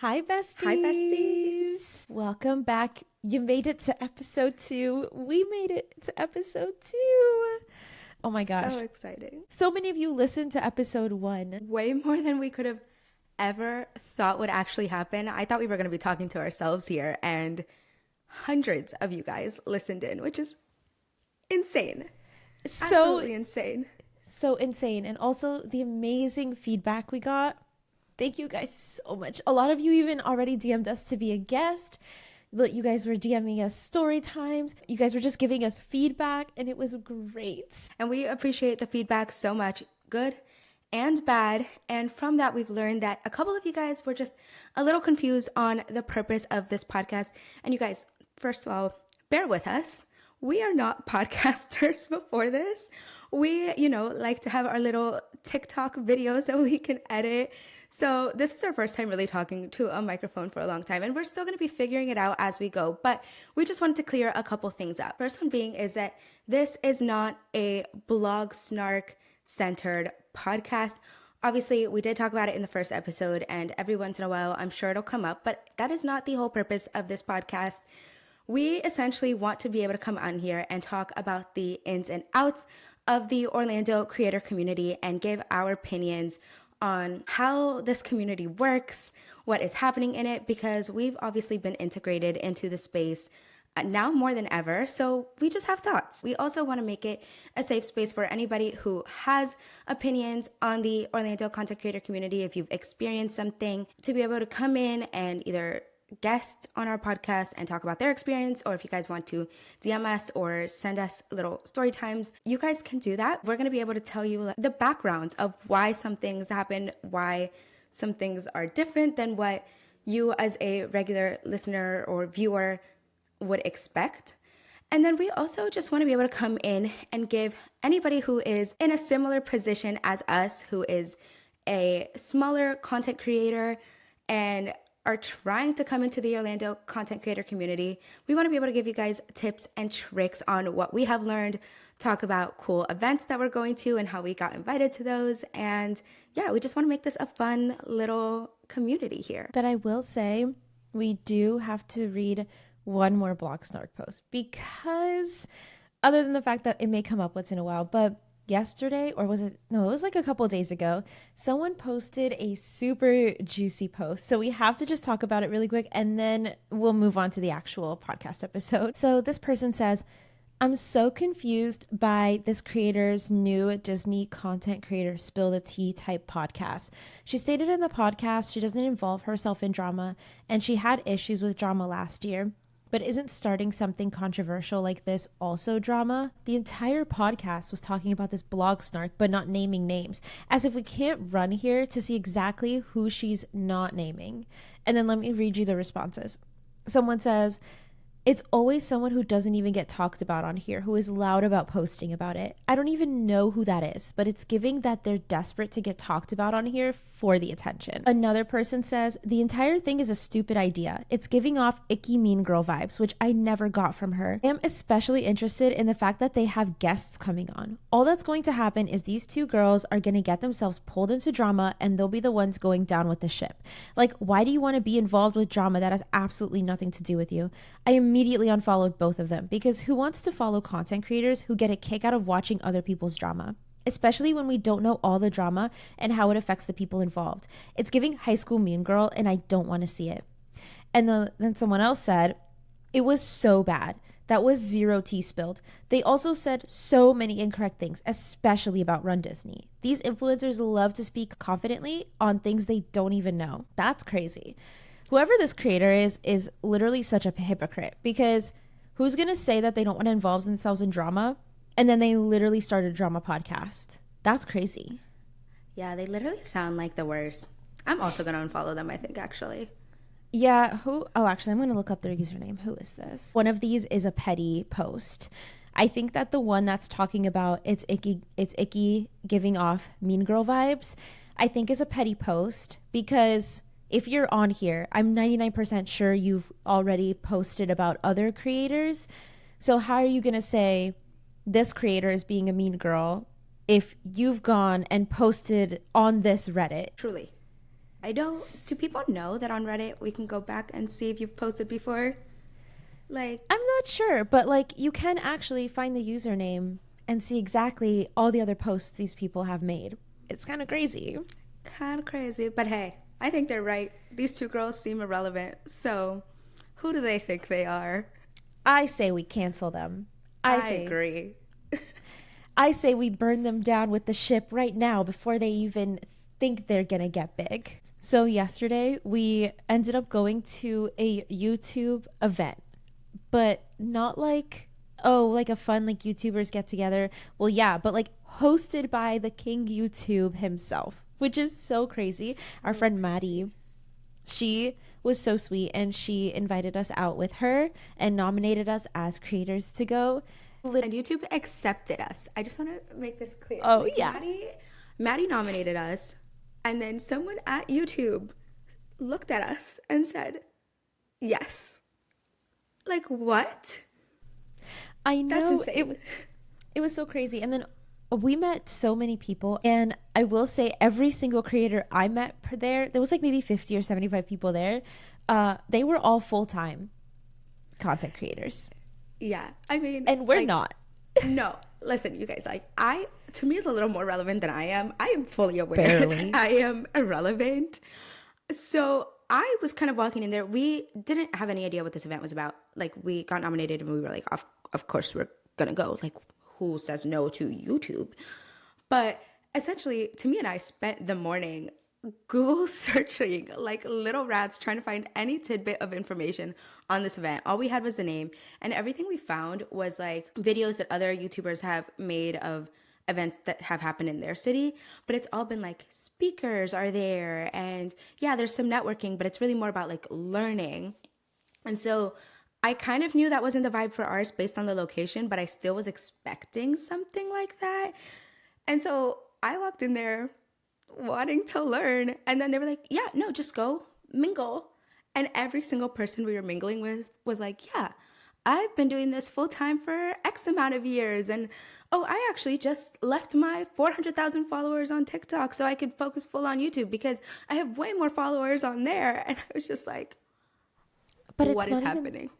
Hi, besties. Hi, besties. Welcome back. You made it to episode 2. We made it to episode 2. Oh my gosh. So exciting. So many of you listened to episode 1. Way more than we could have ever thought would actually happen. I thought we were going to be talking to ourselves here, and hundreds of you guys listened in, which is insane. Absolutely insane. So insane. And also the amazing feedback we got. Thank you guys so much. A lot of you even already DM'd us to be a guest. You guys were DMing us story times. You guys were just giving us feedback, and it was great. And we appreciate the feedback so much, good and bad. And from that, we've learned that a couple of you guys were just a little confused on the purpose of this podcast. And you guys, first of all, bear with us. We are not podcasters before this. We, like to have our little TikTok videos that we can edit. So this is our first time really talking to a microphone for a long time, and we're still going to be figuring it out as we go. But we just wanted to clear a couple things up. First one being is that this is not a Blog Snark centered podcast. Obviously, we did talk about it in the first episode, and every once in a while, I'm sure it'll come up, but that is not the whole purpose of this podcast. We essentially want to be able to come on here and talk about the ins and outs of the Orlando creator community and give our opinions on how this community works, what is happening in it, because we've obviously been integrated into the space now more than ever. So we just have thoughts. We also want to make it a safe space for anybody who has opinions on the Orlando content creator community. If you've experienced something, to be able to come in and either guests on our podcast and talk about their experience, or if you guys want to DM us or send us little story times, you guys can do that. We're going to be able to tell you the backgrounds of why some things happen, why some things are different than what you as a regular listener or viewer would expect. And then we also just want to be able to come in and give anybody who is in a similar position as us, who is a smaller content creator and are trying to come into the Orlando content creator community. We want to be able to give you guys tips and tricks on what we have learned, talk about cool events that we're going to and how we got invited to those. And yeah, we just want to make this a fun little community here. But I will say, we do have to read one more Blog Snark post, because other than the fact that it may come up once in a while, but yesterday, or was it? No, it was like a couple of days ago. Someone posted a super juicy post. So we have to just talk about it really quick, and then we'll move on to the actual podcast episode. So this person says, I'm so confused by this creator's new Disney content creator spill the tea type podcast. She stated in the podcast she doesn't involve herself in drama, and she had issues with drama last year. But isn't starting something controversial like this also drama? The entire podcast was talking about this blog snark, but not naming names, as if we can't run here to see exactly who she's not naming. And then let me read you the responses. Someone says, it's always someone who doesn't even get talked about on here, who is loud about posting about it. I don't even know who that is, but it's giving that they're desperate to get talked about on here for the attention. Another person says, the entire thing is a stupid idea. It's giving off icky mean girl vibes, which I never got from her. I am especially interested in the fact that they have guests coming on. All that's going to happen is these two girls are going to get themselves pulled into drama, and they'll be the ones going down with the ship. Like, why do you want to be involved with drama that has absolutely nothing to do with you? I immediately unfollowed both of them, because who wants to follow content creators who get a kick out of watching other people's drama? Especially when we don't know all the drama and how it affects the people involved. It's giving High School Mean Girl, and I don't want to see it. And then someone else said, it was so bad. That was zero tea spilled. They also said so many incorrect things, especially about Run Disney. These influencers love to speak confidently on things they don't even know. That's crazy. Whoever this creator is literally such a hypocrite, because who's going to say that they don't want to involve themselves in drama, and then they literally start a drama podcast? That's crazy. Yeah, they literally sound like the worst. I'm also going to unfollow them, I think, actually. Yeah, actually, I'm going to look up their username. Who is this? One of these is a petty post. I think that the one that's talking about it's icky giving off mean girl vibes, I think is a petty post, because if you're on here, I'm 99% sure you've already posted about other creators. So how are you going to say this creator is being a mean girl if you've gone and posted on this Reddit? Truly. I don't, do people know that on Reddit we can go back and see if you've posted before? Like, I'm not sure, but like you can actually find the username and see exactly all the other posts these people have made. It's kind of crazy. kind of crazy, but hey, I think they're right. These two girls seem irrelevant. So, who do they think they are? I say we cancel them. I I say agree. I say we burn them down with the ship right now before they even think they're going to get big. So yesterday we ended up going to a YouTube event, but not like, oh, like a fun like YouTubers get together. Well, yeah, but like hosted by the King YouTube himself, which is so crazy. Our So friend crazy. Maddie, she was so sweet and she invited us out with her and nominated us as creators to go. And YouTube accepted us. I just want to make this clear. Oh, Like yeah. Maddie nominated us, and then someone at YouTube looked at us and said, "Yes." Like what? I That's know insane. it was so crazy. And then we met so many people, and I will say every single creator I met there was like maybe 50 or 75 people there. They were all full-time content creators. Yeah. I mean, And we're like not. no. Listen, you guys, like I to me is a little more relevant than I am. I am fully aware that Barely. I am irrelevant. So I was kind of walking in there. We didn't have any idea what this event was about. Like we got nominated and we were like, of course we're gonna go. Like who says no to YouTube? But essentially, Tamia and I spent the morning Google searching like little rats trying to find any tidbit of information on this event. All we had was the name, and everything we found was like videos that other YouTubers have made of events that have happened in their city. But it's all been like speakers are there, and yeah, there's some networking, but it's really more about like learning. And so I kind of knew that wasn't the vibe for ours based on the location, but I still was expecting something like that. And so I walked in there wanting to learn. And then they were like, yeah, no, just go mingle. And every single person we were mingling with was like, yeah, I've been doing this full time for X amount of years. And oh, I actually just left my 400,000 followers on TikTok so I could focus full on YouTube because I have way more followers on there. And I was just like, But what it's is not even, happening?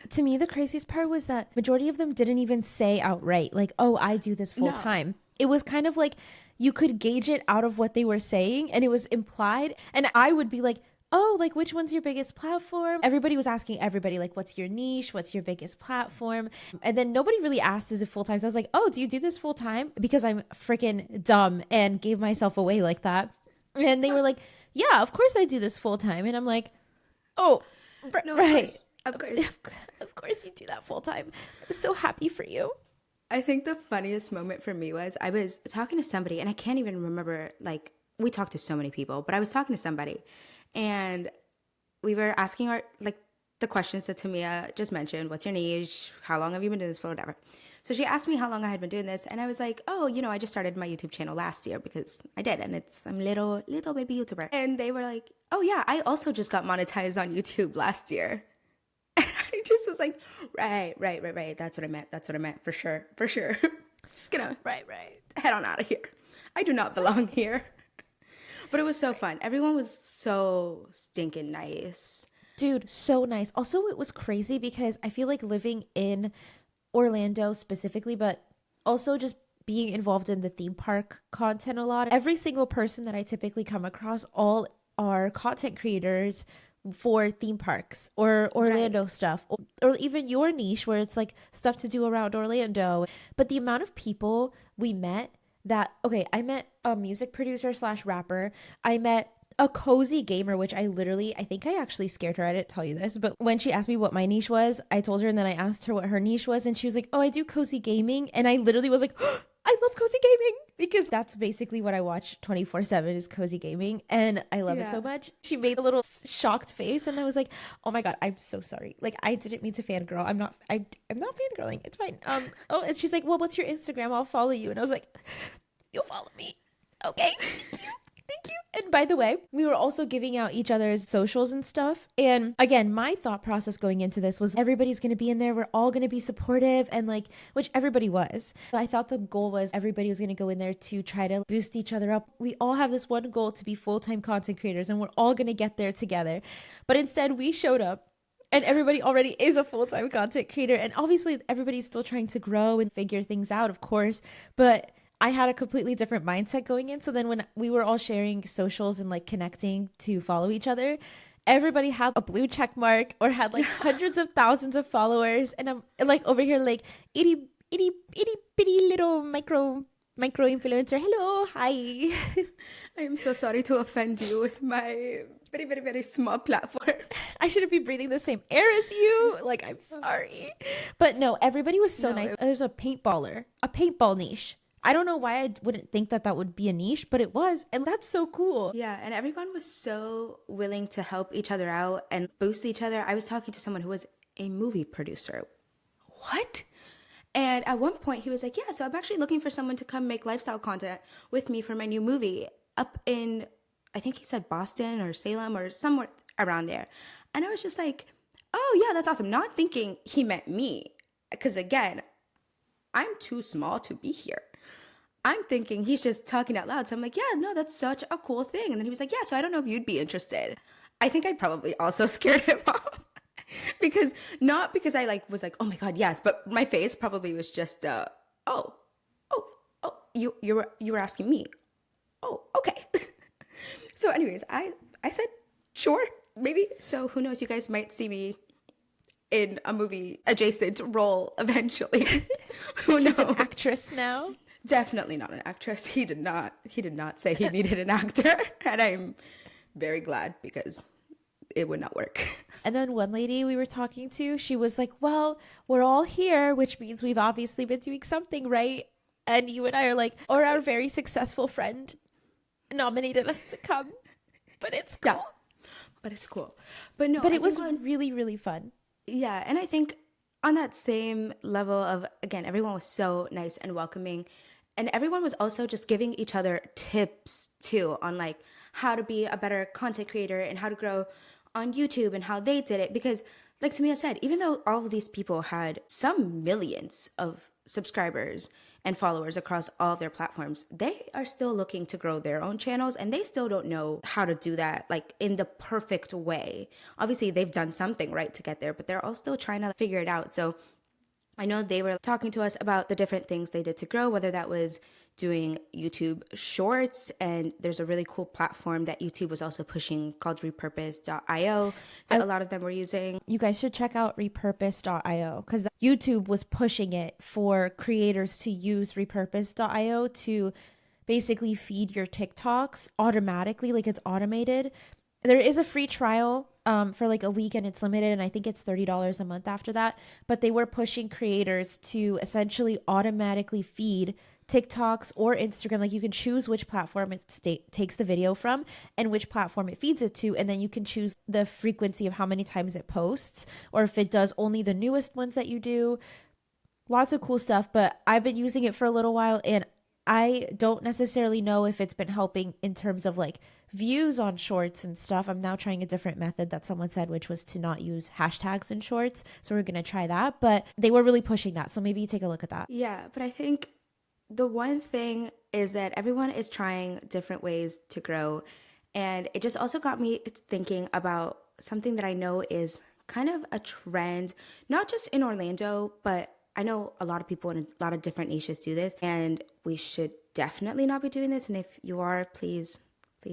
to me, the craziest part was that majority of them didn't even say outright, like, oh, I do this full No. time. It was kind of like you could gauge it out of what they were saying, and it was implied. And I would be like, oh, like, which one's your biggest platform? Everybody was asking everybody, like, what's your niche? What's your biggest platform? And then nobody really asked, is it full time? So I was like, oh, do you do this full time? Because I'm freaking dumb and gave myself away like that. And they were like, yeah, of course I do this full time. And I'm like, oh, No, of right. course. Of course. Of course you do that full time. I'm so happy for you. I think the funniest moment for me was I was talking to somebody, and I can't even remember, like, we talked to so many people, but I was talking to somebody, and we were asking our, like, the questions that Tamia just mentioned. What's your niche? How long have you been doing this for? Whatever. So she asked me how long I had been doing this, and I was like, oh, I just started my YouTube channel last year because I did, and I'm a little baby YouTuber. And they were like, oh yeah, I also just got monetized on YouTube last year. I just was like, right. That's what I meant. That's what I meant for sure. For sure. Just gonna Right. head on out of here. I do not belong here. But it was so fun. Everyone was so stinking nice. Dude, so nice. Also, it was crazy because I feel like living in Orlando specifically, but also just being involved in the theme park content a lot. Every single person that I typically come across, all are content creators for theme parks or Right. Orlando stuff, or even your niche where it's like stuff to do around Orlando. But the amount of people we met that, okay, I met a music producer slash rapper. I met a cozy gamer, which I think I actually scared her. I didn't tell you this, but when she asked me what my niche was, I told her and then I asked her what her niche was. And she was like, oh, I do cozy gaming. And I literally was like, oh, I love cozy gaming because that's basically what I watch 24/7 is cozy gaming. And I love it Yeah. so much. She made a little shocked face and I was like, oh my God, I'm so sorry. Like I didn't mean to fangirl. I'm not fangirling. It's fine. Oh, and she's like, well, what's your Instagram? I'll follow you. And I was like, you'll follow me. Okay. Thank you. And by the way, we were also giving out each other's socials and stuff. And again, my thought process going into this was everybody's going to be in there. We're all going to be supportive and like, which everybody was. I thought the goal was everybody was going to go in there to try to boost each other up. We all have this one goal to be full-time content creators and we're all going to get there together. But instead we showed up and everybody already is a full-time content creator. And obviously everybody's still trying to grow and figure things out, of course. But I had a completely different mindset going in. So then when we were all sharing socials and like connecting to follow each other, everybody had a blue check mark or had like hundreds of thousands of followers. And I'm like over here like itty bitty little micro influencer. Hello, hi. I am so sorry to offend you with my very, very, very small platform. I shouldn't be breathing the same air as you. Like, I'm sorry. But no, everybody was so nice. There's a paintball niche. I don't know why I wouldn't think that that would be a niche, but it was. And that's so cool. Yeah. And everyone was so willing to help each other out and boost each other. I was talking to someone who was a movie producer. What? And at one point he was like, yeah, so I'm actually looking for someone to come make lifestyle content with me for my new movie up in, I think he said Boston or Salem or somewhere around there. And I was just like, oh yeah, that's awesome. Not thinking he meant me. Because again, I'm too small to be here. I'm thinking he's just talking out loud. So I'm like, yeah, no, that's such a cool thing. And then he was like, yeah, so I don't know if you'd be interested. I think I probably also scared him off. Not because I like was like, oh my God, yes. But my face probably was just, oh, you were asking me. Oh, okay. So anyways, I said, sure, maybe. So who knows, you guys might see me in a movie adjacent role eventually. Who knows? She's an actress now. Definitely not an actress. He did not say he needed an actor. And I'm very glad because it would not work. And then one lady we were talking to, she was like, well, we're all here, which means we've obviously been doing something right. And you and I are like, or our very successful friend nominated us to come. But it's cool. Yeah, but it's cool. But no, but it was really, really fun. Yeah. And I think on that same level of, again, everyone was so nice and welcoming. And everyone was also just giving each other tips too on like how to be a better content creator and how to grow on YouTube and how they did it. Because like Timea said, even though all of these people had some millions of subscribers and followers across all of their platforms, they are still looking to grow their own channels and they still don't know how to do that like in the perfect way. Obviously, they've done something right to get there, but they're all still trying to figure it out. So I know they were talking to us about the different things they did to grow, whether that was doing YouTube shorts. And there's a really cool platform that YouTube was also pushing called repurpose.io that a lot of them were using. You guys should check out repurpose.io because YouTube was pushing it for creators to use repurpose.io to basically feed your TikToks automatically, like it's automated. There is a free trial for like a week and it's limited, and I think it's $30 a month after that. But they were pushing creators to essentially automatically feed TikToks or Instagram. Like you can choose which platform it takes the video from and which platform it feeds it to, and then you can choose the frequency of how many times it posts or if it does only the newest ones that you do. Lots of cool stuff, but I've been using it for a little while and I don't necessarily know if it's been helping in terms of like views on shorts and stuff. I'm now trying a different method that someone said, which was to not use hashtags in shorts. So we're going to try that, but they were really pushing that. So maybe take a look at that. Yeah, but I think the one thing is that everyone is trying different ways to grow. And it just also got me thinking about something that I know is kind of a trend, not just in Orlando, but I know a lot of people in a lot of different niches do this, and we should definitely not be doing this. And if you are, please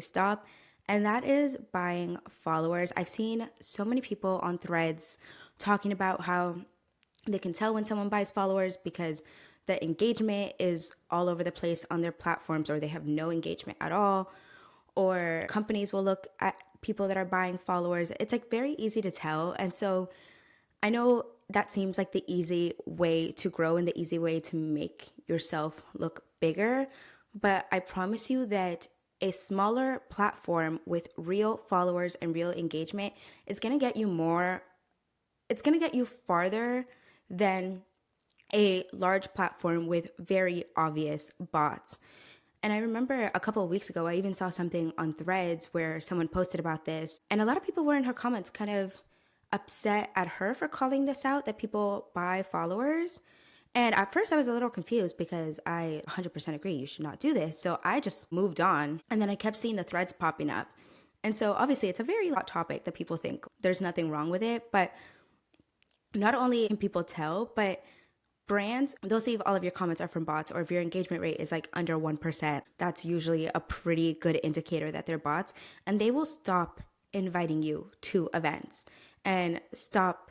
stop. And that is buying followers. I've seen so many people on threads talking about how they can tell when someone buys followers because the engagement is all over the place on their platforms, or they have no engagement at all. Or companies will look at people that are buying followers. It's like very easy to tell. And so I know that seems like the easy way to grow and the easy way to make yourself look bigger. But I promise you that a smaller platform with real followers and real engagement is going to get you it's going to get you farther than a large platform with very obvious bots. And I remember a couple of weeks ago, I even saw something on Threads where someone posted about this. And a lot of people were in her comments kind of upset at her for calling this out, that people buy followers. And at first I was a little confused because I 100% agree you should not do this. So I just moved on. And then I kept seeing the threads popping up. And so obviously it's a very hot topic that people think there's nothing wrong with it. But not only can people tell, but brands, they'll see if all of your comments are from bots or if your engagement rate is like under 1%. That's usually a pretty good indicator that they're bots. And they will stop inviting you to events and stop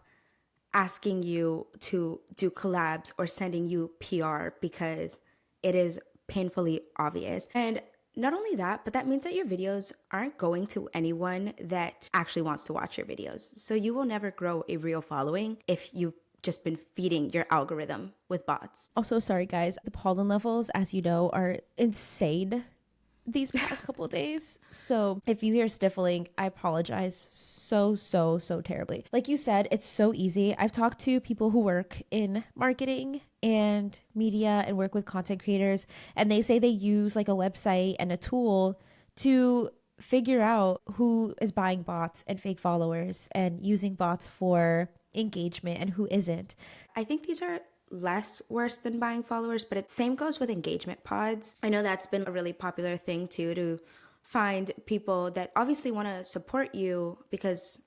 asking you to do collabs or sending you PR because it is painfully obvious. And not only that, but that means that your videos aren't going to anyone that actually wants to watch your videos. So you will never grow a real following if you've just been feeding your algorithm with bots. Also, sorry guys, the pollen levels, as you know, are insane these past couple of days. So if you hear sniffling, I apologize so terribly. Like you said, it's so easy. I've talked to people who work in marketing and media and work with content creators, and they say they use like a website and a tool to figure out who is buying bots and fake followers and using bots for engagement and who isn't. I think these are less worse than buying followers, but it same goes with engagement pods. I know that's been a really popular thing too, to find people that obviously want to support you because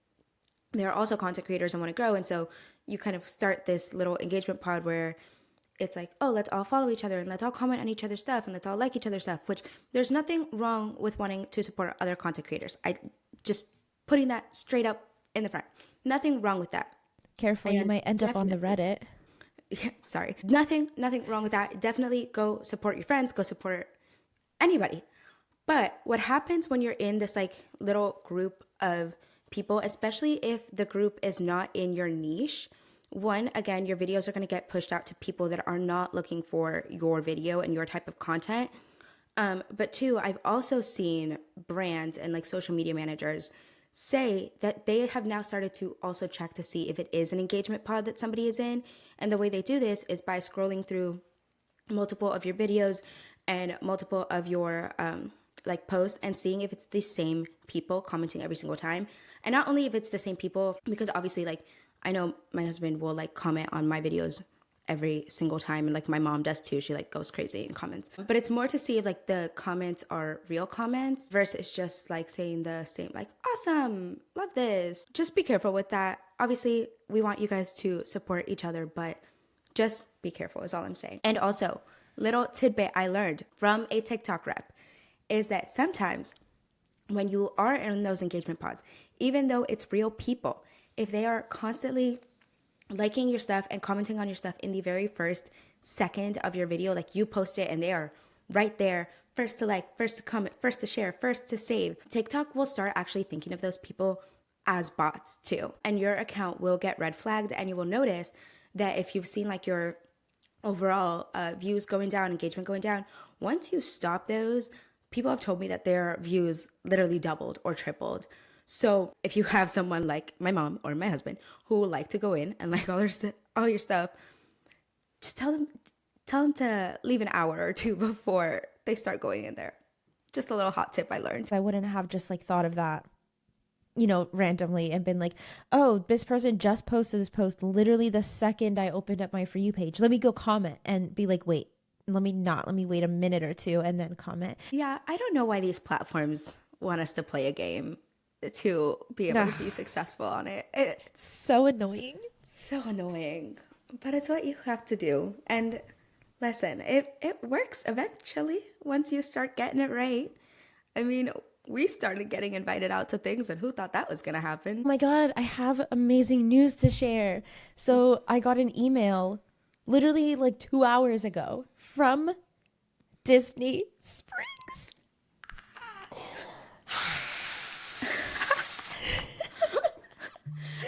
they're also content creators and want to grow. And so you kind of start this little engagement pod where it's like, oh, let's all follow each other and let's all comment on each other's stuff and let's all like each other's stuff, which there's nothing wrong with wanting to support other content creators. I just putting that straight up in the front. Nothing wrong with that. Careful, you might end up on the Reddit. Yeah, sorry. Nothing wrong with that. Definitely go support your friends, go support anybody. But what happens when you're in this like little group of people, especially if the group is not in your niche, one, again, your videos are going to get pushed out to people that are not looking for your video and your type of content. But two, I've also seen brands and like social media managers say that they have now started to also check to see if it is an engagement pod that somebody is in. And the way they do this is by scrolling through multiple of your videos and multiple of your like posts and seeing if it's the same people commenting every single time. And not only if it's the same people, because obviously like I know my husband will like comment on my videos every single time, and like my mom does too. She like goes crazy in comments, but it's more to see if like the comments are real comments versus just like saying the same like awesome, love this. Just be careful with that. Obviously we want you guys to support each other, but just be careful is all I'm saying. And also, little tidbit I learned from a TikTok rep is that sometimes when you are in those engagement pods, even though it's real people, if they are constantly liking your stuff and commenting on your stuff in the very first second of your video, like you post it and they are right there, first to like, first to comment, first to share, first to save, TikTok will start actually thinking of those people as bots too. And your account will get red flagged, and you will notice that if you've seen like your overall views going down, engagement going down, once you stop those, people have told me that their views literally doubled or tripled. So if you have someone like my mom or my husband who like to go in and like all your stuff, just tell them to leave an hour or two before they start going in there. Just a little hot tip I learned. I wouldn't have just like thought of that, you know, randomly and been like, oh, this person just posted this post literally the second I opened up my For You page. Let me go comment, and be like, wait, let me wait a minute or two and then comment. Yeah, I don't know why these platforms want us to play a game to be able to be successful on it. It's so annoying. So annoying. But it's what you have to do. And listen, it works eventually once you start getting it right. I mean, we started getting invited out to things, and who thought that was going to happen? Oh my God, I have amazing news to share. So I got an email literally like 2 hours ago from Disney Springs.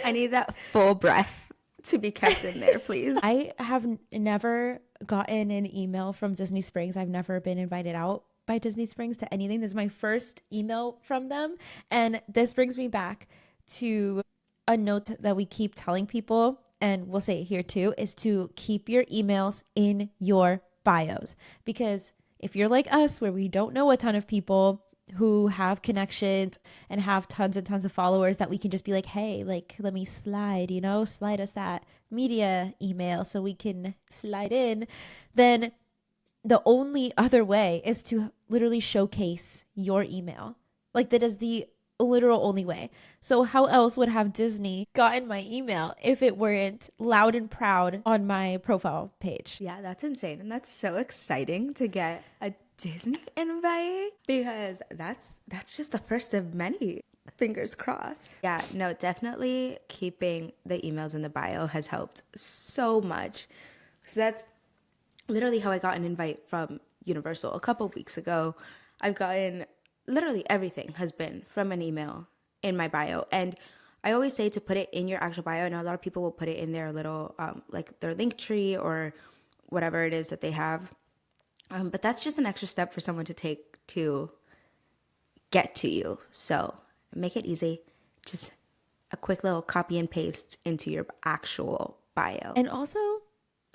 I need that full breath to be kept in there, please. I have never gotten an email from Disney Springs. I've never been invited out by Disney Springs to anything. This is my first email from them. And this brings me back to a note that we keep telling people, and we'll say it here too, is to keep your emails in your bios. Because if you're like us, where we don't know a ton of people who have connections and have tons and tons of followers, that we can just be like, hey, like, let me slide, slide us that media email so we can slide in, then the only other way is to literally showcase your email. Like, that is the literal only way. So how else would have Disney gotten my email if it weren't loud and proud on my profile page? Yeah, that's insane. And that's so exciting to get a Disney invite, because that's just the first of many. Fingers crossed. Yeah, no, definitely keeping the emails in the bio has helped so much. So that's literally how I got an invite from Universal a couple weeks ago. I've gotten literally everything has been from an email in my bio. And I always say to put it in your actual bio. I know a lot of people will put it in their little, like their link tree or whatever it is that they have. But that's just an extra step for someone to take to get to you. So make it easy. Just a quick little copy and paste into your actual bio. And also,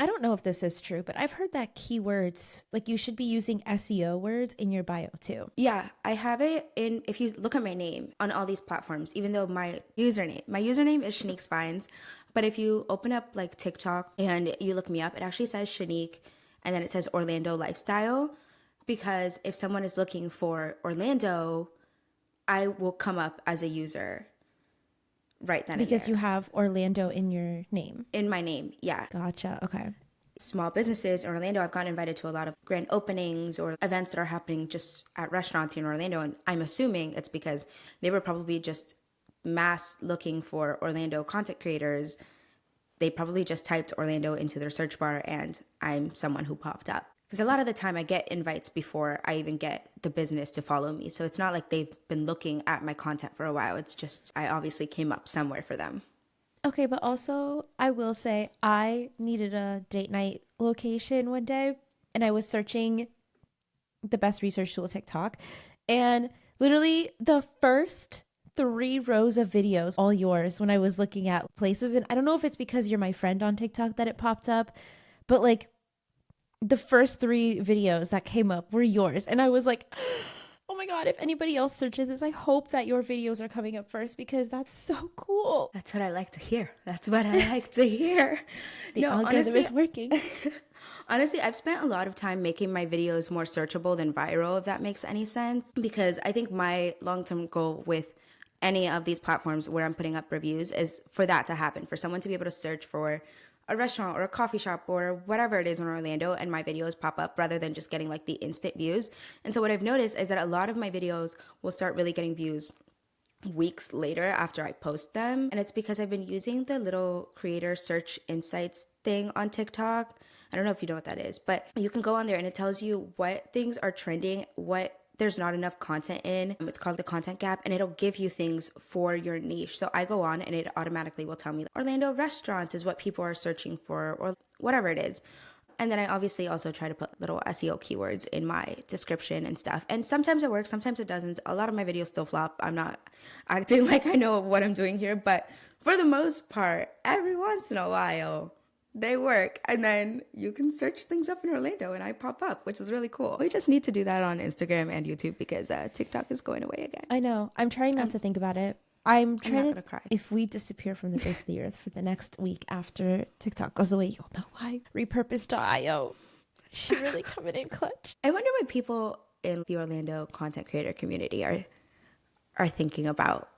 I don't know if this is true, but I've heard that keywords, like, you should be using SEO words in your bio too. Yeah, I have it in, if you look at my name on all these platforms, even though my username is Shaneck Spines, but if you open up like TikTok and you look me up, it actually says Shaneck and then it says Orlando Lifestyle, because if someone is looking for Orlando, I will come up as a user right then and there. Because you have Orlando in your name. In my name, yeah. Gotcha. Okay. Small businesses in Orlando, I've gotten invited to a lot of grand openings or events that are happening just at restaurants in Orlando. And I'm assuming it's because they were probably just mass looking for Orlando content creators. They probably just typed Orlando into their search bar and I'm someone who popped up. Because a lot of the time I get invites before I even get the business to follow me. So it's not like they've been looking at my content for a while. It's just I obviously came up somewhere for them. Okay, but also I will say I needed a date night location one day and I was searching the best research tool TikTok, and literally the first 3 rows of videos all yours when I was looking at places. And I don't know if it's because you're my friend on TikTok that it popped up, but like the first 3 videos that came up were yours. And I was like, oh my God, if anybody else searches this, I hope that your videos are coming up first, because that's so cool. That's what I like to hear. That's what I like to hear. The algorithm is working. Honestly, I've spent a lot of time making my videos more searchable than viral, if that makes any sense. Because I think my long-term goal with any of these platforms where I'm putting up reviews is for that to happen, for someone to be able to search for a restaurant or a coffee shop or whatever it is in Orlando and my videos pop up, rather than just getting like the instant views. And so what I've noticed is that a lot of my videos will start really getting views weeks later after I post them. And it's because I've been using the little creator search insights thing on TikTok. I don't know if you know what that is, but you can go on there and it tells you what things are trending, what there's not enough content in. It's called the content gap, and it'll give you things for your niche. So I go on and it automatically will tell me Orlando restaurants is what people are searching for, or whatever it is. And then I obviously also try to put little SEO keywords in my description and stuff. And sometimes it works, sometimes it doesn't. A lot of my videos still flop. I'm not acting like I know what I'm doing here, but for the most part, every once in a while, they work. And then you can search things up in Orlando and I pop up, which is really cool. We just need to do that on Instagram and YouTube because TikTok is going away again. I know. I'm trying not to think about it. I'm trying not gonna cry. If we disappear from the face of the earth for the next week after TikTok goes away, you'll know why. Repurpose.io. She really coming in clutch. I wonder what people in the Orlando content creator community are thinking about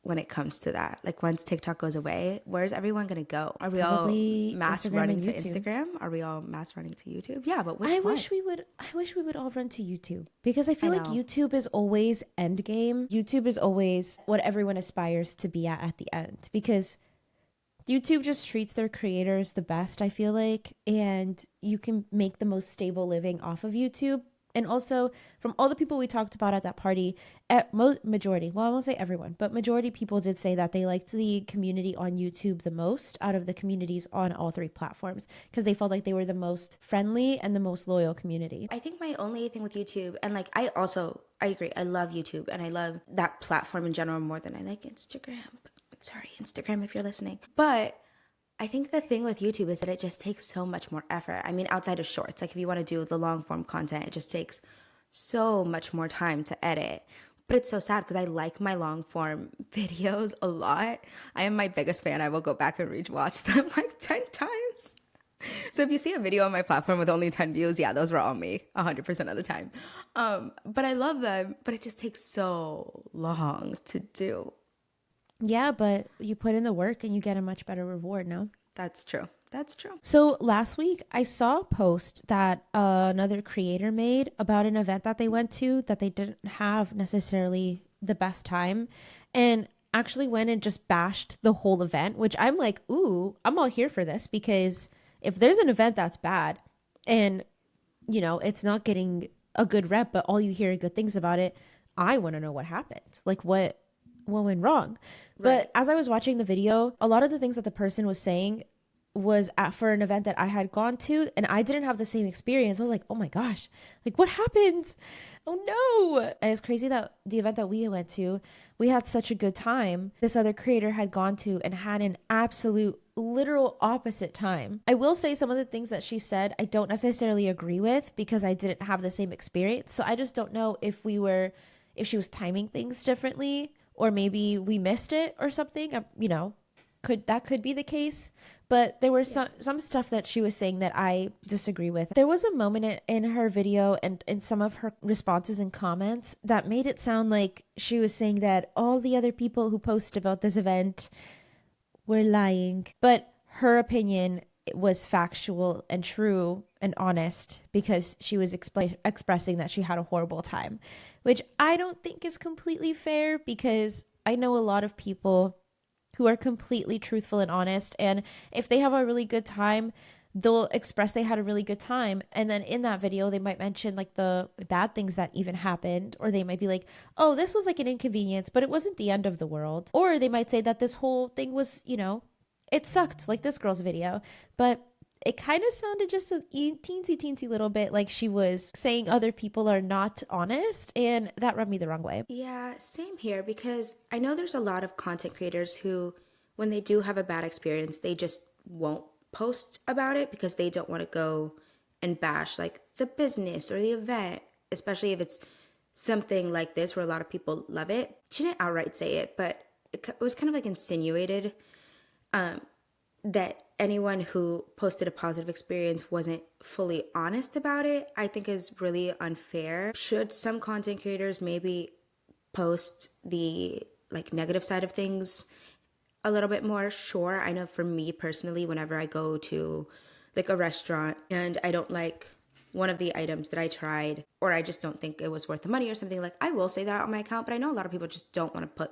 when it comes to that. Like, once TikTok goes away, where's everyone going to go? Are we Probably all mass Instagram running and to YouTube. Instagram? Are we all mass running to YouTube? Yeah, but which I one? wish we would all run to YouTube, because I feel like know. YouTube is always end game. YouTube is always what everyone aspires to be at the end, because YouTube just treats their creators the best, I feel like, and you can make the most stable living off of YouTube. And also, from all the people we talked about at that party, majority, well, I won't say everyone, but majority people did say that they liked the community on YouTube the most out of the communities on all 3 platforms, because they felt like they were the most friendly and the most loyal community. I think my only thing with YouTube, and like I agree, I love YouTube and I love that platform in general more than I like Instagram. Sorry, Instagram, if you're listening. But I think the thing with YouTube is that it just takes so much more effort. I mean, outside of shorts, like if you want to do the long form content, it just takes so much more time to edit. But it's so sad because I like my long form videos a lot. I am my biggest fan. I will go back and rewatch them like 10 times. So if you see a video on my platform with only 10 views, yeah, those were all me 100% of the time. But I love them, but it just takes so long to do. Yeah, but you put in the work and you get a much better reward, no? That's true. That's true. So last week, I saw a post that another creator made about an event that they went to that they didn't have necessarily the best time, and actually went and just bashed the whole event, which I'm like, ooh, I'm all here for this, because if there's an event that's bad and, you know, it's not getting a good rep, but all you hear are good things about it, I want to know what happened. Like, what went wrong? Right. But as I was watching the video, a lot of the things that the person was saying was for an event that I had gone to, and I didn't have the same experience. I was like, oh my gosh, like what happened? Oh no. And it's crazy that the event that we went to, we had such a good time. This other creator had gone to and had an absolute literal opposite time. I will say some of the things that she said I don't necessarily agree with because I didn't have the same experience. So I just don't know if she was timing things differently, or maybe we missed it or something. You know, could be the case. But there was some stuff that she was saying that I disagree with. There was a moment in her video and in some of her responses and comments that made it sound like she was saying that all the other people who post about this event were lying. But her opinion was factual and true and honest, because she was expressing that she had a horrible time, which I don't think is completely fair, because I know a lot of people who are completely truthful and honest. And if they have a really good time, they'll express they had a really good time. And then in that video, they might mention like the bad things that even happened. Or they might be like, oh, this was like an inconvenience, but it wasn't the end of the world. Or they might say that this whole thing was, you know, it sucked, like this girl's video. But it kind of sounded just a teensy little bit like she was saying other people are not honest, and that rubbed me the wrong way. Yeah, same here, because I know there's a lot of content creators who, when they do have a bad experience, they just won't post about it because they don't want to go and bash like the business or the event, especially if it's something like this where a lot of people love it. She didn't outright say it, but it was kind of like insinuated that anyone who posted a positive experience wasn't fully honest about it, I think is really unfair. Should some content creators maybe post the like negative side of things a little bit more? Sure. I know for me personally, whenever I go to like a restaurant and I don't like one of the items that I tried, or I just don't think it was worth the money or something, like I will say that on my account, but I know a lot of people just don't want to put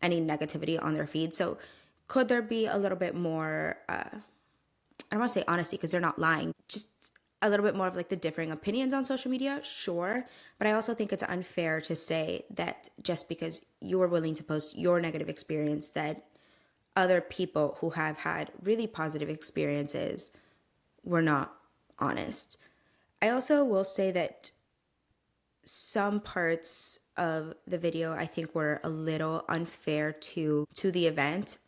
any negativity on their feed. So could there be a little bit more, I don't want to say honesty because they're not lying, just a little bit more of like the differing opinions on social media? Sure. But I also think it's unfair to say that just because you were willing to post your negative experience, that other people who have had really positive experiences were not honest. I also will say that some parts of the video I think were a little unfair to the event,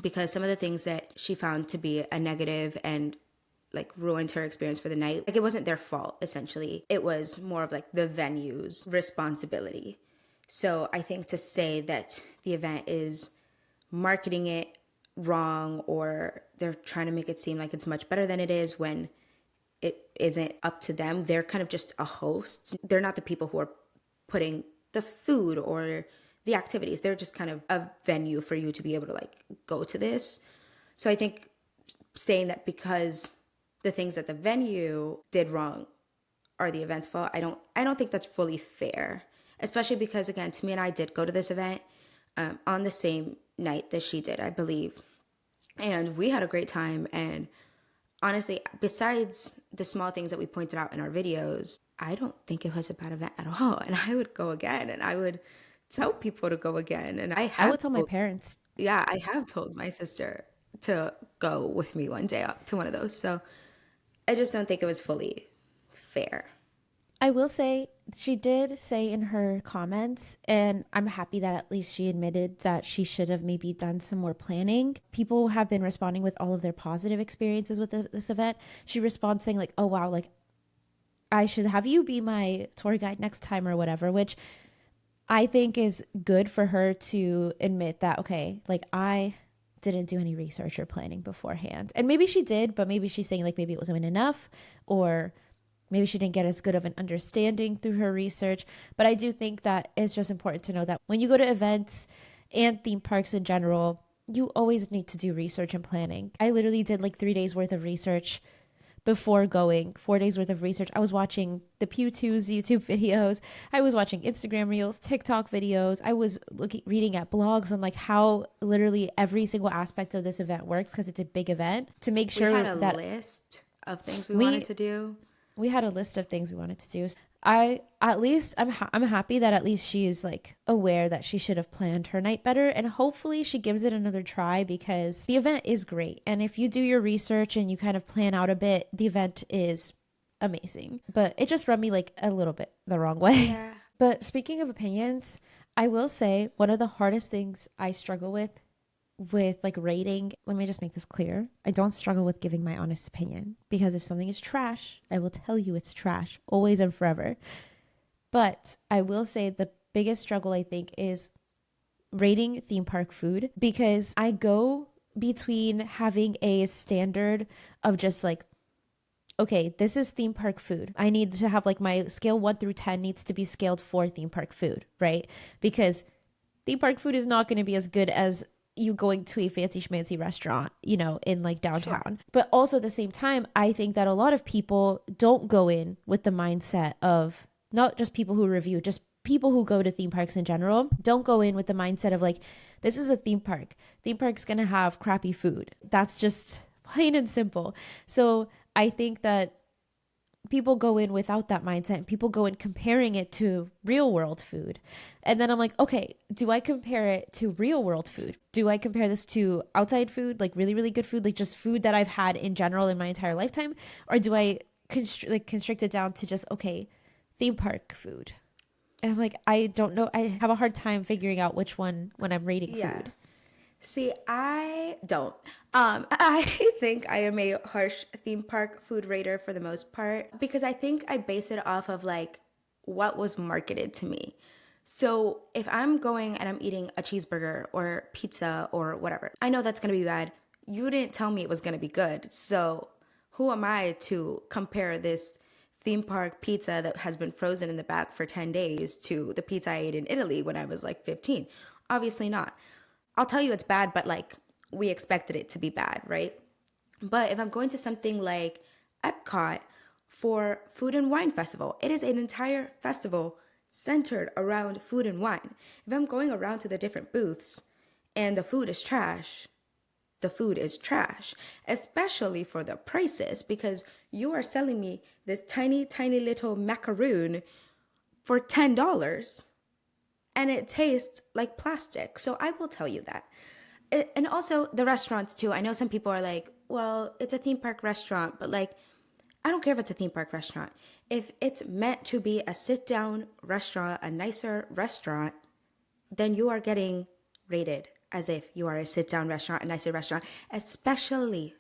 because some of the things that she found to be a negative and like ruined her experience for the night, like it wasn't their fault. Essentially, it was more of like the venue's responsibility. So I think to say that the event is marketing it wrong, or they're trying to make it seem like it's much better than it is, when it isn't up to them. They're kind of just a host. They're not the people who are putting the food or the activities. They're just kind of a venue for you to be able to like go to this. So I think saying that because the things that the venue did wrong are the event's fault, I don't think that's fully fair. Especially because, again, Timea and I did go to this event on the same night that she did, I believe. And we had a great time. And honestly, besides the small things that we pointed out in our videos, I don't think it was a bad event at all. And I would go again, and I would tell people to go again. And I would tell my parents. yeah, I have told my sister to go with me one day to one of those. So I just don't think it was fully fair. I will say she did say in her comments, and I'm happy that at least she admitted that she should have maybe done some more planning. People have been responding with all of their positive experiences with this event. She responds saying like, "Oh wow, like I should have you be my tour guide next time or whatever," which I think is good for her to admit that, okay, like I didn't do any research or planning beforehand. And maybe she did, but maybe she's saying like maybe it wasn't enough, or maybe she didn't get as good of an understanding through her research. But I do think that it's just important to know that when you go to events and theme parks in general, you always need to do research and planning. I literally did like 3 days worth of research before going, 4 days worth of research. I was watching the Pew2's YouTube videos. I was watching Instagram reels, TikTok videos. I was reading at blogs on like how literally every single aspect of this event works, because it's a big event, to make sure We had a that list of things we wanted to do. we had a list of things we wanted to do. I'm happy that at least she's like aware that she should have planned her night better, and hopefully she gives it another try, because the event is great. And if you do your research and you kind of plan out a bit, the event is amazing. But it just rubbed me like a little bit the wrong way. Yeah. But speaking of opinions, I will say one of the hardest things I struggle with like rating, let me just make this clear. I don't struggle with giving my honest opinion, because if something is trash, I will tell you it's trash, always and forever. But I will say the biggest struggle, I think, is rating theme park food, because I go between having a standard of just like, okay, this is theme park food. I need to have like my scale 1 through 10 needs to be scaled for theme park food, right? Because theme park food is not going to be as good as you going to a fancy schmancy restaurant, you know, in like downtown. Sure. But also at the same time, I think that a lot of people don't go in with the mindset of, not just people who review, just people who go to theme parks in general, don't go in with the mindset of like, this is a theme park. Theme park's going to have crappy food. That's just plain and simple. So I think that people go in without that mindset, and people go in comparing it to real world food. And then I'm like, okay, do I compare it to real world food? Do I compare this to outside food, like really, really good food, like just food that I've had in general in my entire lifetime? Or do I constrict it down to just, okay, theme park food? And I'm like, I don't know. I have a hard time figuring out which one when I'm rating food. See, I don't. I think I am a harsh theme park food rater for the most part, because I think I base it off of like what was marketed to me. So if I'm going and I'm eating a cheeseburger or pizza or whatever, I know that's going to be bad. You didn't tell me it was going to be good. So who am I to compare this theme park pizza that has been frozen in the back for 10 days to the pizza I ate in Italy when I was like 15? Obviously not. I'll tell you it's bad, but like we expected it to be bad, right? But if I'm going to something like Epcot for Food and Wine Festival, it is an entire festival centered around food and wine. If I'm going around to the different booths and the food is trash, the food is trash, especially for the prices, because you are selling me this tiny, tiny little macaroon for $10. And it tastes like plastic. So I will tell you that. And also the restaurants too. I know some people are like, well, it's a theme park restaurant, but like, I don't care if it's a theme park restaurant. If it's meant to be a sit down restaurant, a nicer restaurant, then you are getting rated as if you are a sit down restaurant, a nicer restaurant, especially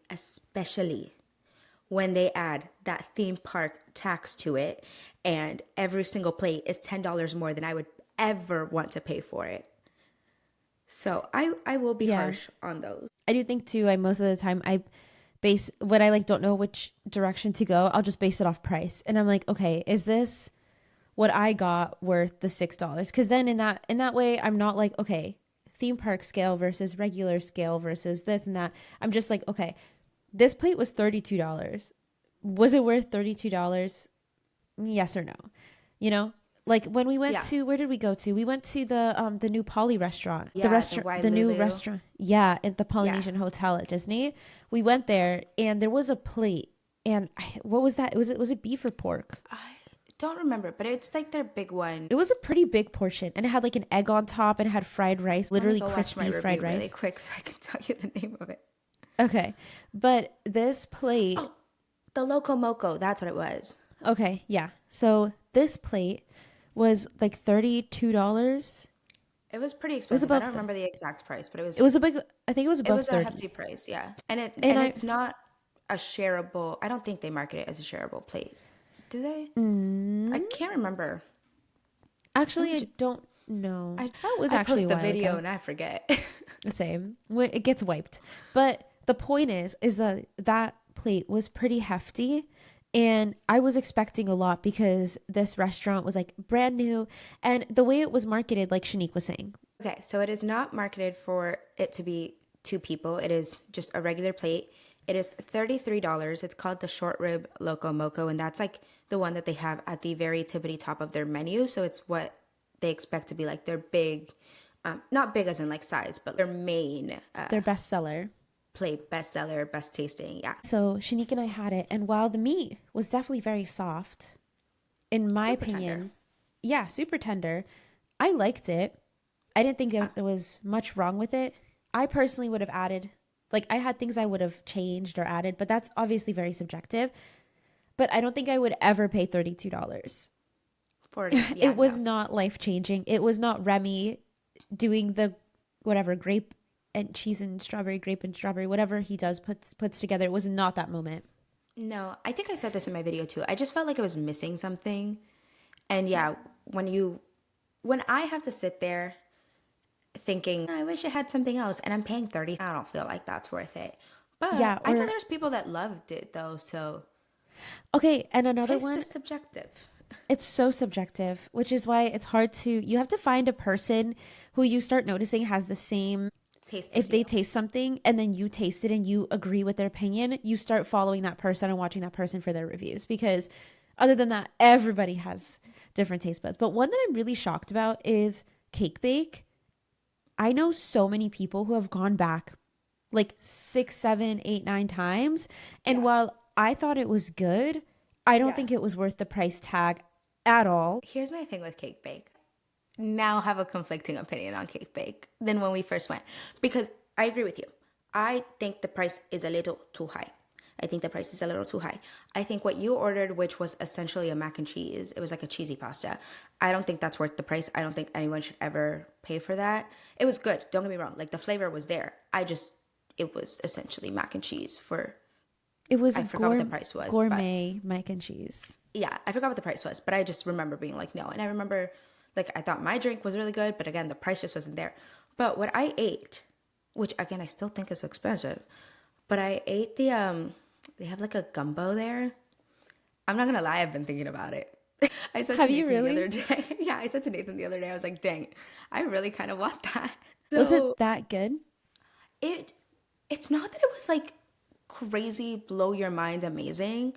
when they add that theme park tax to it, and every single plate is $10 more than I would ever want to pay for it. So I will be harsh on those. I do think too, most of the time I base, when I like don't know which direction to go, I'll just base it off price. And I'm like, okay, is this what I got worth the $6? Because then in that way, I'm not like, okay, theme park scale versus regular scale versus this and that. I'm just like, okay, this plate was $32. Was it worth $32? Yes or no? You know? Like when we went to, where did we go to? We went to the new Poly restaurant. Yeah, the new restaurant. Yeah, at the Polynesian Hotel at Disney. We went there and there was a plate. And what was that? Was it beef or pork? I don't remember, but it's like their big one. It was a pretty big portion, and it had like an egg on top, and it had fried rice, literally crispy fried rice. Really quick, so I can tell you the name of it. Okay, but this plate, the Loco Moco, that's what it was. Okay, yeah. So this plate was like $32. It was pretty It was expensive. I above, don't remember the exact price, but it was a big, I think it was it above was a 30. hefty price, yeah. And And it's not a shareable. I don't think they market it as a shareable plate. Do they? I can't remember. Let actually, me I don't know. I That was I actually post a the while video ago. and I forget. The same. When it gets wiped. But the point is that that plate was pretty hefty. And I was expecting a lot because this restaurant was like brand new. And the way it was marketed, like Shanique was saying, Okay, so it is not marketed for it to be two people. It is just a regular plate. It is $33. It's called the short rib loco moco, and that's like the one that they have at the very tippity top of their menu. So it's what they expect to be like their big, not big as in like size, but their main their bestseller. plate, bestseller, best tasting. Yeah, So Shanique and I had it. And while the meat was definitely very soft, in my super tender. opinion, yeah, super tender, I liked it. I didn't think there was much wrong with it. I personally would have added, like, I had things I would have changed or added, but that's obviously very subjective. But I don't think I would ever pay $32. For yeah, It was no, not life changing. It was not Remy doing the whatever grape and cheese and strawberry, grape and strawberry, whatever he does puts together. It was not that moment. no. I think I said this in my video too. I just felt like I was missing something. And yeah, when I have to sit there thinking, I wish I had something else, and I'm paying 30, I don't feel like that's worth it. Yeah, But I know or there's people that loved it though, so okay, and another taste one, is subjective. it's so subjective, which is why it's hard to, you have to find a person who you start noticing has the same, Taste if is you. they taste something and then you taste it and you agree with their opinion, you start following that person and watching that person for their reviews. Because other than that, everybody has different taste buds. But one that I'm really shocked about is Cake Bake. I know so many people who have gone back like 6, 7, 8, 9 times. And Yeah. while I thought it was good, I don't Yeah. think it was worth the price tag at all. Here's my thing with Cake Bake. Now have a conflicting opinion on Cake Bake than when we first went. Because I agree with you. I think the price is a little too high. I think the price is a little too high. I think what you ordered, which was essentially a mac and cheese, it was like a cheesy pasta. I don't think that's worth the price. I don't think anyone should ever pay for that. It was good. Don't get me wrong. Like the flavor was there. It was essentially mac and cheese for, It was I forgot what the price was, but gourmet mac and cheese. yeah, I forgot what the price was, but I just remember being like, no. And I remember, like, I thought my drink was really good, but again, the price just wasn't there. But what I ate, which again, I still think is expensive, but I ate they have like a gumbo there. I'm not gonna lie, I've been thinking about it. I said to Have you Nathan the other really? day, yeah, I said to Nathan the other day, I was like, dang, I really kind of want that. Was So it that good? it, it's not that it was like crazy, blow your mind, amazing.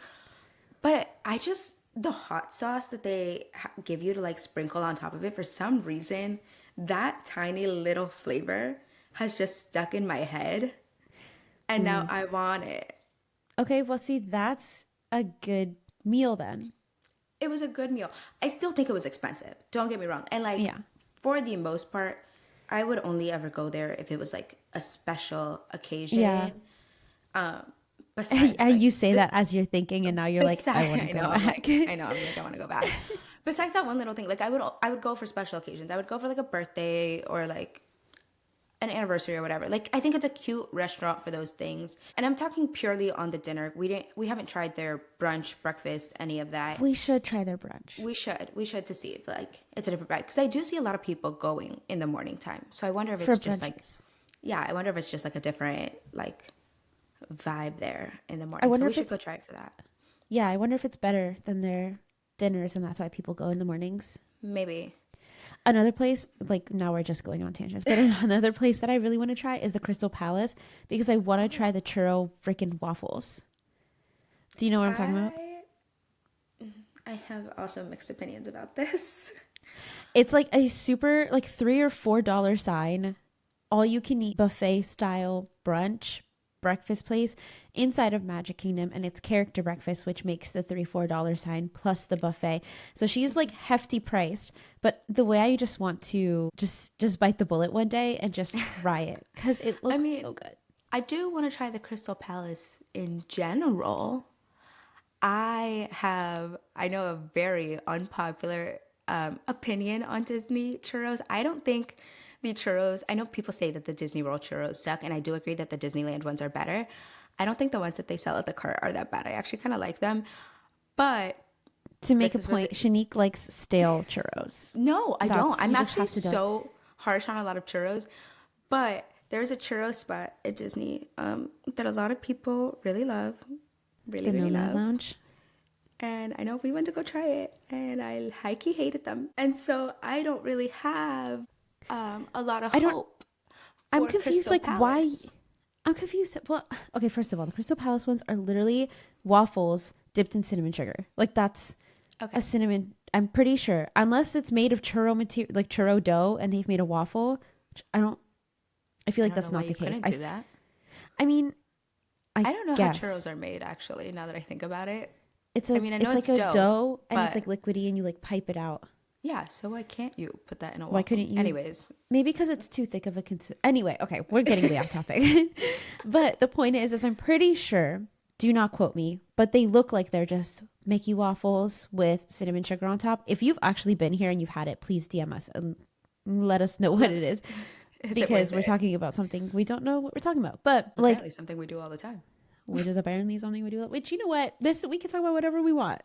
But I just, the hot sauce that they give you to like sprinkle on top of it, for some reason, that tiny little flavor has just stuck in my head. And now I want it. Okay, well, see, that's a good meal then. It was a good meal. I still think it was expensive. Don't get me wrong. And like, Yeah. for the most part, I would only ever go there if it was like a special Yeah. occasion. Besides, like, You say that as you're thinking, and now you're like, I besides, want to I go know, I'm back. like, I know, I'm like, I want to go back. Besides that one little thing, like I would go for special occasions. I would go for like a birthday or like an anniversary or whatever. Like I think it's a cute restaurant for those things. And I'm talking purely on the dinner. We haven't tried their brunch, breakfast, any of that. We should try their brunch. We should to see if like it's a different vibe because I do see a lot of people going in the morning time. So I wonder if For it's just like, brunches. yeah, I wonder if it's just like a different like vibe there in the I morning. So wonder we if should go it's, try it for that. yeah, I wonder if it's better than their dinners, and that's why people go in the mornings. Maybe. Another place, like now we're just going on tangents, but another place that I really want to try is the Crystal Palace because I want to try the churro freaking waffles. Do you know what I'm talking about? I have also mixed opinions about this. It's like a super, like $3 or $4 sign, all you can eat buffet style brunch breakfast place inside of Magic Kingdom, and it's character breakfast, which makes the $3 4 sign plus the buffet. So she's like hefty priced, but the way I just want to just bite the bullet one day and just try it because it looks mean, so good. I do want to try the Crystal Palace in general. I know a very unpopular opinion on Disney churros. I don't think the churros, I know people say that the Disney World churros suck, and I do agree that the Disneyland ones are better. I don't think the ones that they sell at the cart are that bad. I actually kind of like them. But To make this a is what point, Shanique likes stale churros. no, I don't. I'm You just actually have to do it. so harsh on a lot of churros. But there's a churro spot at Disney that a lot of people really love. Really, The No really No love. Lounge. And I know we went to go try it, and I hikey hated them. And so I don't really have a lot of I don't. hope I'm for confused. Crystal Like, why? Palace. I'm confused. Well, okay. First of all, the Crystal Palace ones are literally waffles dipped in cinnamon sugar. Like that's Okay. a cinnamon. I'm pretty sure, unless it's made of churro material, like churro dough, and they've made a waffle. Which I don't. I feel I like don't that's know why not the you case. couldn't do that. I mean, I I don't know guess how churros are made, actually, now that I think about it. it's I a. mean, I It's know like it's a dough, and it's but like liquidy, and you like pipe it out. yeah, so why can't you put that in a waffle? Why couldn't you? Anyways, Maybe because it's too thick of a anyway, okay, we're getting way off topic. But the point is I'm pretty sure, do not quote me, but they look like they're just Mickey waffles with cinnamon sugar on top. If you've actually been here and you've had it, please DM us and let us know what it is. is it Because worth we're it? talking about something we don't know what we're talking about. But It's like, apparently something we do all the time. which is apparently something we do, which, you know what, this, we can talk about whatever we want.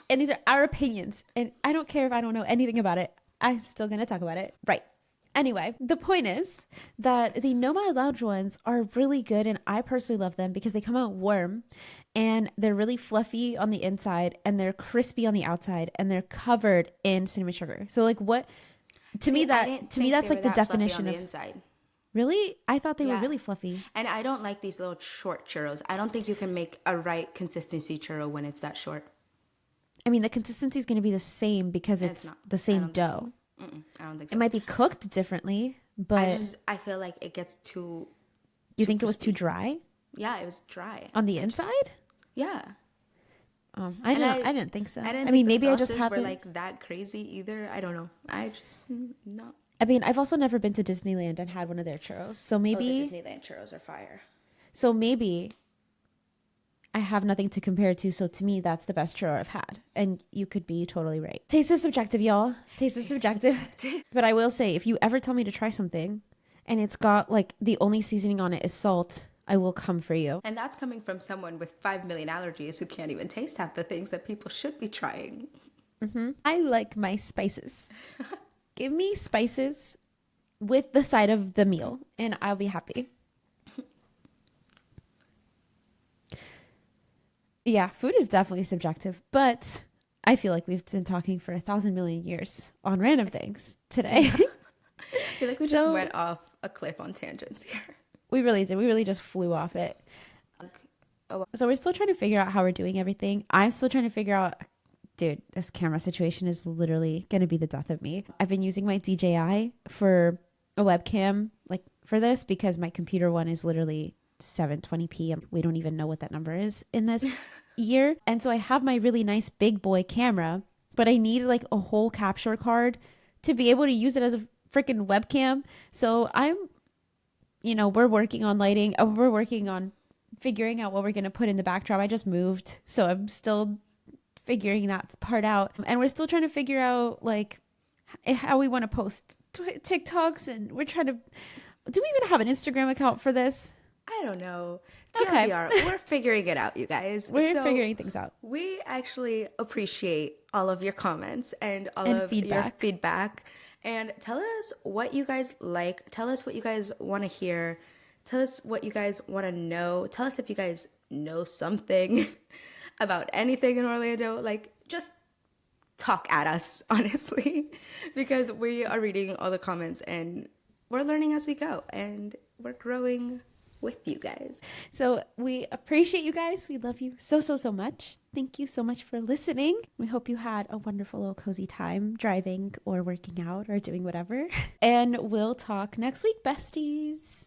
And these are our opinions. And I don't care if I don't know anything about it. I'm still going to talk about it. Right. Anyway, the point is that the Nomad Lounge ones are really good. And I personally love them because they come out warm and they're really fluffy on the inside and they're crispy on the outside and they're covered in cinnamon sugar. So like what, to me, that's like the definition on of the inside. really, I thought they were Yeah. really fluffy. And I don't like these little short churros. I don't think you can make a right consistency churro when it's that short. I mean, the consistency is going to be the same because And it's it's not. the same dough. I don't think so. It might be cooked differently, but I feel like it gets too. you too think it was too crispy. dry Yeah, it was dry. on the I just- inside? yeah. I And didn't think so. I didn't I mean, think the maybe I just sauces were haven't. like that crazy either. I don't know. I just not. I mean, I've also never been to Disneyland and had one of their churros, so The maybe, Disneyland churros are fire. I have nothing to compare to. So to me, that's the best churro I've had, and you could be totally right. Taste is subjective, y'all. Taste is subjective. But I will say, if you ever tell me to try something, and it's got like the only seasoning on it is salt, I will come for you. And that's coming from someone with 5 million allergies who can't even taste half the things that people should be trying. I like my spices. Give me spices with the side of the meal, and I'll be happy. Yeah, food is definitely subjective, but I feel like we've been talking for 1,000 million years on random things today. I feel like we just went off a cliff on tangents here. We really did. We really just flew off it. Oh, So we're still trying to figure out how we're doing everything. I'm still trying to figure out, dude, this camera situation is literally going to be the death of me. I've been using my DJI for a webcam, like for this, because my computer one is literally 720p and we don't even know what that number is in this year. And so I have my really nice big boy camera, but I need like a whole capture card to be able to use it as a freaking webcam. So we're working on lighting. We're working on figuring out what we're going to put in the backdrop. I just moved, so I'm still figuring that part out. And we're still trying to figure out like how we want to post TikToks, and we're trying to, do we even have an Instagram account for this? I don't know. Okay. TLDR, we're figuring it out, you guys. We're figuring things out. We actually appreciate all of your comments and all And of your feedback. And tell us what you guys like. Tell us what you guys want to hear. Tell us what you guys want to know. Tell us if you guys know something about anything in Orlando. Like, just talk at us, honestly, because we are reading all the comments and we're learning as we go and we're growing with you guys. So we appreciate you guys. We love you so, so, so much. Thank you so much for listening. We hope you had a wonderful little cozy time driving or working out or doing whatever. And we'll talk next week, besties.